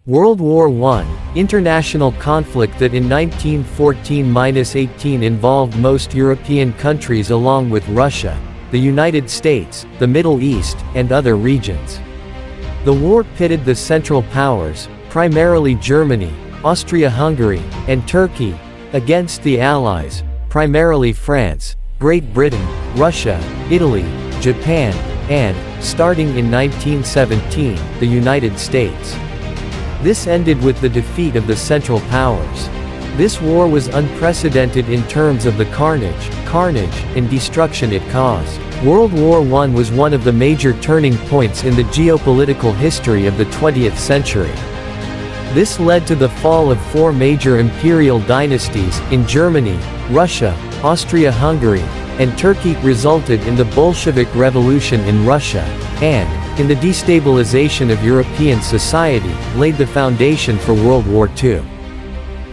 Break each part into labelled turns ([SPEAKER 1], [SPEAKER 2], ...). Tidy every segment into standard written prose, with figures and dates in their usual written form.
[SPEAKER 1] World War I, international conflict that in 1914–18 involved most European countries along with Russia, the United States, the Middle East, and other regions. The war pitted the Central Powers, primarily Germany, Austria-Hungary, and Turkey, against the Allies, primarily France, Great Britain, Russia, Italy, Japan, and, starting in 1917, the United States. This ended with the defeat of the Central Powers. This war was unprecedented in terms of the carnage, and destruction it caused. World War I was one of the major turning points in the geopolitical history of the 20th century. This led to the fall of four major imperial dynasties in Germany, Russia, Austria-Hungary, and Turkey, resulted in the Bolshevik Revolution in Russia, and, in the destabilization of European society, laid the foundation for World War II.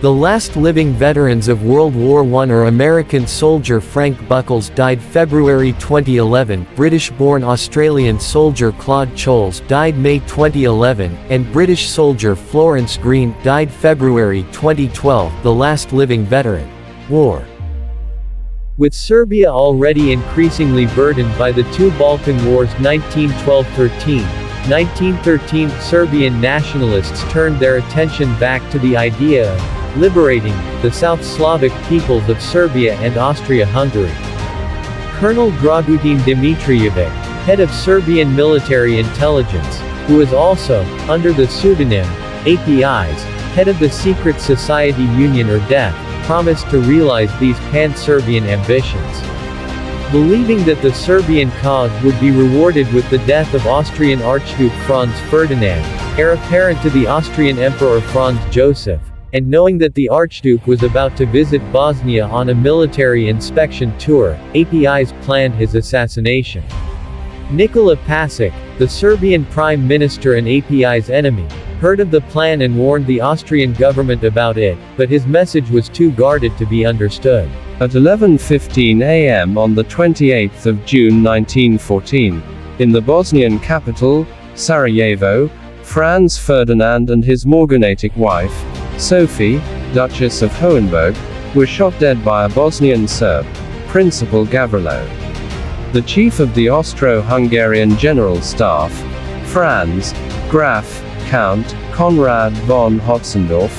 [SPEAKER 1] The last living veterans of World War I are American soldier Frank Buckles, died February 2011, British-born Australian soldier Claude Choles, died May 2011, and British soldier Florence Green, died February 2012, the last living veteran. War. With Serbia already increasingly burdened by the two Balkan Wars 1912–13, 1913, Serbian nationalists turned their attention back to the idea of liberating the South Slavic peoples of Serbia and Austria-Hungary. Colonel Dragutin Dimitrijevic, head of Serbian military intelligence, who was also, under the pseudonym APIs, head of the secret society Union or Death, promised to realize these pan-Serbian ambitions. Believing that the Serbian cause would be rewarded with the death of Austrian Archduke Franz Ferdinand, heir apparent to the Austrian Emperor Franz Joseph, and knowing that the Archduke was about to visit Bosnia on a military inspection tour, APIs planned his assassination. Nikola Pasic, the Serbian prime minister and API's enemy, heard of the plan and warned the Austrian government about it, but his message was too guarded to be understood.
[SPEAKER 2] At 11:15 a.m. on the 28th of June 1914, in the Bosnian capital, Sarajevo, Franz Ferdinand and his morganatic wife, Sophie, Duchess of Hohenberg, were shot dead by a Bosnian Serb, Principal Gavrilo. The chief of the Austro-Hungarian General Staff, Franz Graf Count Konrad von Hotzendorf,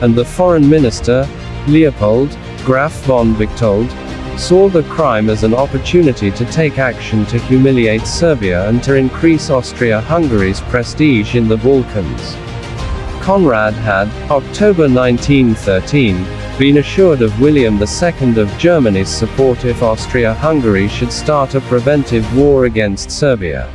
[SPEAKER 2] and the foreign minister, Leopold Graf von Bechtold, saw the crime as an opportunity to take action to humiliate Serbia and to increase Austria-Hungary's prestige in the Balkans. Conrad had, October 1913, been assured of William II of Germany's support if Austria-Hungary should start a preventive war against Serbia.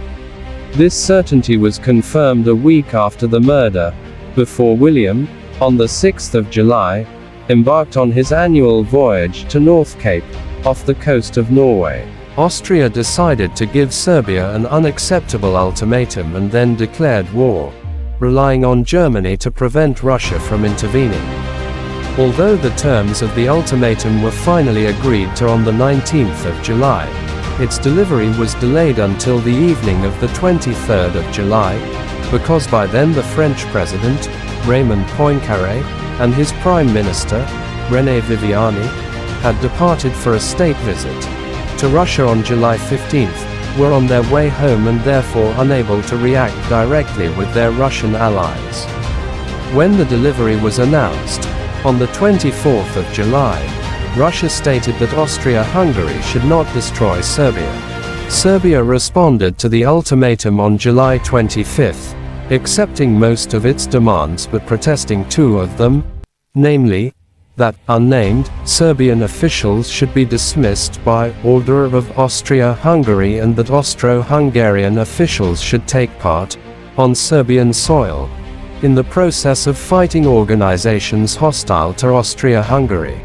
[SPEAKER 2] This certainty was confirmed a week after the murder, before William, on the 6th of July, embarked on his annual voyage to North Cape, off the coast of Norway. Austria decided to give Serbia an unacceptable ultimatum and then declared war, relying on Germany to prevent Russia from intervening. Although the terms of the ultimatum were finally agreed to on the 19th of July, its delivery was delayed until the evening of the 23rd of July, because by then the French president, Raymond Poincaré, and his prime minister, René Viviani, had departed for a state visit to Russia on July 15th, were on their way home and therefore unable to react directly with their Russian allies. When the delivery was announced, on the 24th of July, Russia stated that Austria-Hungary should not destroy Serbia. Serbia responded to the ultimatum on July 25th, accepting most of its demands but protesting two of them, namely, that unnamed Serbian officials should be dismissed by order of Austria-Hungary and that Austro-Hungarian officials should take part, on Serbian soil, in the process of fighting organizations hostile to Austria-Hungary.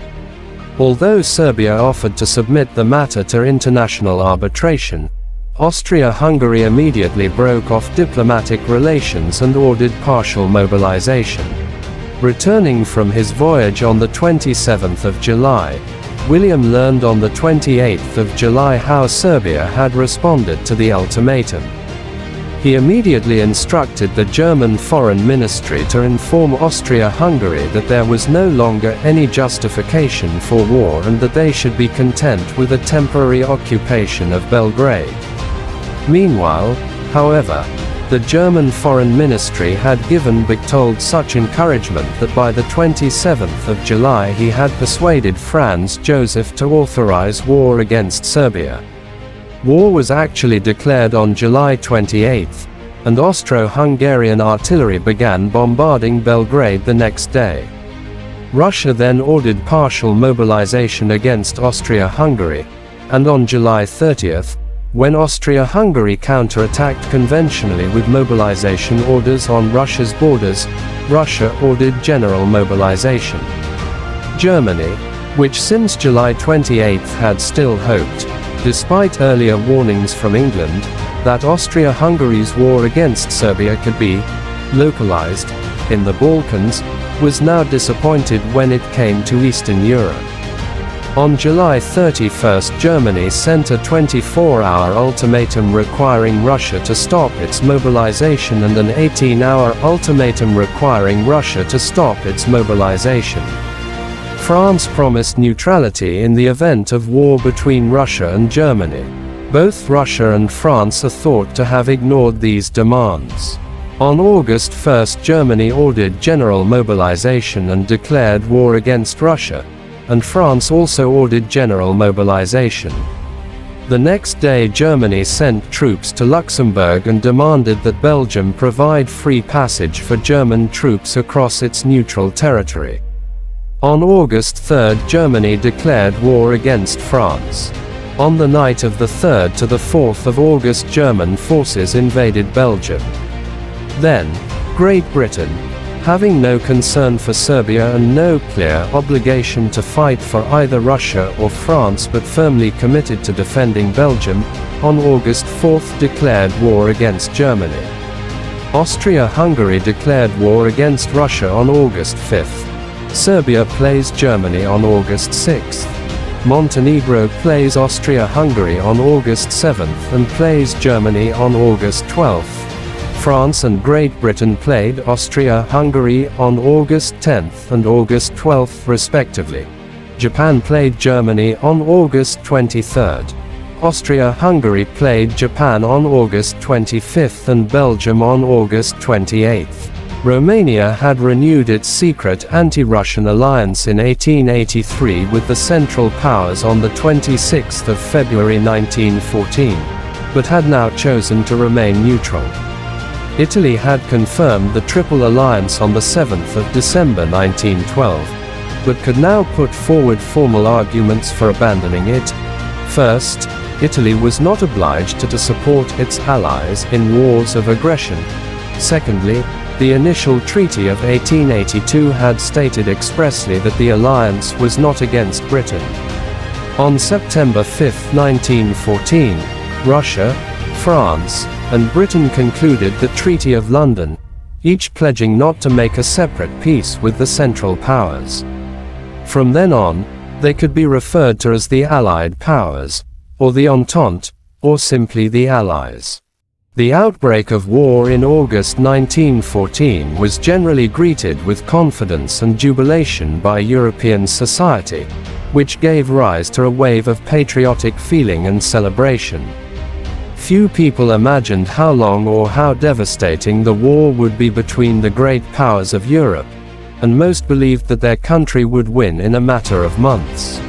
[SPEAKER 2] Although Serbia offered to submit the matter to international arbitration, Austria-Hungary immediately broke off diplomatic relations and ordered partial mobilization. Returning from his voyage on the 27th of July, William learned on the 28th of July how Serbia had responded to the ultimatum. He immediately instructed the German Foreign Ministry to inform Austria-Hungary that there was no longer any justification for war and that they should be content with a temporary occupation of Belgrade. Meanwhile, however, the German Foreign Ministry had given Berchtold such encouragement that by the 27th of July he had persuaded Franz Joseph to authorize war against Serbia. War was actually declared on July 28, and Austro-Hungarian artillery began bombarding Belgrade the next day. Russia then ordered partial mobilization against Austria-Hungary, and on July 30, when Austria-Hungary counterattacked conventionally with mobilization orders on Russia's borders, Russia ordered general mobilization. Germany, which since July 28 had still hoped, despite earlier warnings from England, that Austria-Hungary's war against Serbia could be localized in the Balkans, was now disappointed when it came to Eastern Europe. On July 31, Germany sent a 24-hour ultimatum requiring Russia to stop its mobilization and an 18-hour ultimatum requiring Russia to stop its mobilization. France promised neutrality in the event of war between Russia and Germany. Both Russia and France are thought to have ignored these demands. On August 1, Germany ordered general mobilization and declared war against Russia, and France also ordered general mobilization. The next day Germany sent troops to Luxembourg and demanded that Belgium provide free passage for German troops across its neutral territory. On August 3, Germany declared war against France. On the night of the 3rd to the 4th of August, German forces invaded Belgium. Then, Great Britain, having no concern for Serbia and no clear obligation to fight for either Russia or France but firmly committed to defending Belgium, on August 4 declared war against Germany. Austria-Hungary declared war against Russia on August 5. Serbia plays Germany on August 6. Montenegro plays Austria-Hungary on August 7 and plays Germany on August 12. France and Great Britain played Austria-Hungary on August 10 and August 12 respectively. Japan played Germany on August 23. Austria-Hungary played Japan on August 25 and Belgium on August 28. Romania had renewed its secret anti-Russian alliance in 1883 with the Central Powers on the 26th of February 1914, but had now chosen to remain neutral. Italy had confirmed the Triple Alliance on the 7th of December 1912, but could now put forward formal arguments for abandoning it. First, Italy was not obliged to support its allies in wars of aggression. Secondly, the initial treaty of 1882 had stated expressly that the alliance was not against Britain. On September 5, 1914, Russia, France, and Britain concluded the Treaty of London, each pledging not to make a separate peace with the Central Powers. From then on, they could be referred to as the Allied Powers, or the Entente, or simply the Allies. The outbreak of war in August 1914 was generally greeted with confidence and jubilation by European society, which gave rise to a wave of patriotic feeling and celebration. Few people imagined how long or how devastating the war would be between the great powers of Europe, and most believed that their country would win in a matter of months.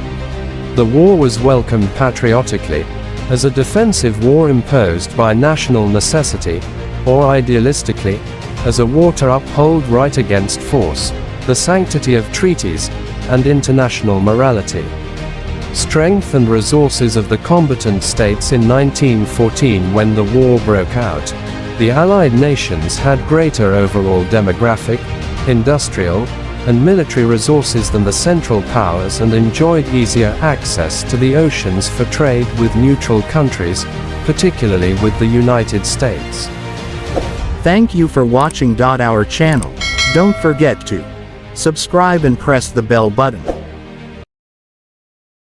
[SPEAKER 2] The war was welcomed patriotically, as a defensive war imposed by national necessity, or idealistically, as a war to uphold right against force, the sanctity of treaties, and international morality. Strength and resources of the combatant states in 1914 when the war broke out, the Allied nations had greater overall demographic, industrial, and military resources than the Central Powers and enjoyed easier access to the oceans for trade with neutral countries, particularly with the United States.
[SPEAKER 3] Thank you for watching our channel. Don't forget to subscribe and press the bell button.